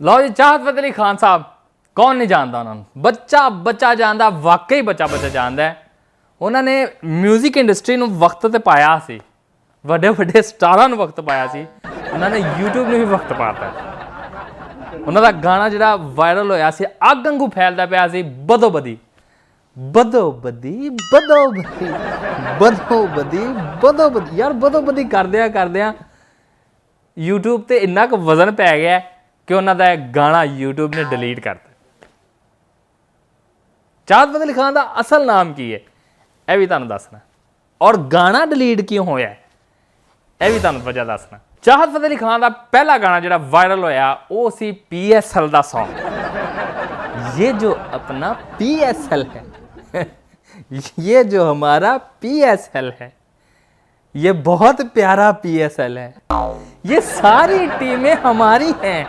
ਲਓ ਜੀ, ਚਾਹਤ ਫਤਿਹ ਅਲੀ ਖਾਨ ਸਾਹਿਬ ਕੌਣ ਨਹੀਂ ਜਾਣਦਾ ਉਹਨਾਂ ਨੂੰ। ਬੱਚਾ ਬੱਚਾ ਜਾਣਦਾ, ਵਾਕਈ ਬੱਚਾ ਬੱਚਾ ਜਾਣਦਾ। ਉਹਨਾਂ ਨੇ ਮਿਊਜ਼ਿਕ ਇੰਡਸਟਰੀ ਨੂੰ ਵਕਤ ਤੇ ਪਾਇਆ ਸੀ, ਵੱਡੇ ਵੱਡੇ ਸਟਾਰਾਂ ਨੂੰ ਵਕਤ ਪਾਇਆ ਸੀ। ਉਹਨਾਂ ਨੇ YouTube ਨੂੰ ਵੀ ਵਕਤ ਪਾਤਾ। ਉਹਨਾਂ ਦਾ ਗਾਣਾ ਜਿਹੜਾ ਵਾਇਰਲ ਹੋਇਆ ਸੀ, ਅੱਗ ਵਾਂਗੂ ਫੈਲਦਾ ਪਿਆ ਸੀ, ਬਦੋ ਬਦੀ ਬਦੋ ਬਦੀ ਬਦੋ ਬਦੀ ਬਦੋ ਬਦੀ ਬਦੋ ਬਦੀ। ਯਾਰ ਬਦੋ ਬਦੀ ਕਰਦਿਆਂ YouTube ਤੇ ਇੰਨਾ ਕੁ ਵਜ਼ਨ ਪੈ ਗਿਆ ਕਿ ਉਹਨਾਂ ਦਾ ਗਾਣਾ YouTube ਨੇ ਡਿਲੀਟ ਕਰਤਾ। ਚਾਹਤ ਫਤਿਹ ਅਲੀ ਖਾਨ ਦਾ ਅਸਲ ਨਾਮ ਕੀ ਹੈ ਇਹ ਵੀ ਤੁਹਾਨੂੰ ਦੱਸਣਾ, ਔਰ ਗਾਣਾ ਡਿਲੀਟ ਕਿਉਂ ਹੋਇਆ ਇਹ ਵੀ ਤੁਹਾਨੂੰ ਵਜ੍ਹਾ ਦੱਸਣਾ। ਚਾਹਤ ਫਤਿਹ ਅਲੀ ਖਾਨ ਦਾ ਪਹਿਲਾ ਗਾਣਾ ਜਿਹੜਾ ਵਾਇਰਲ ਹੋਇਆ ਉਹ ਸੀ PSL ਦਾ ਸੌਂਗ। ये जो अपना PSL है ये जो हमारा PSL है, ये बहुत प्यारा PSL है, ये सारी टीमें हमारी हैं।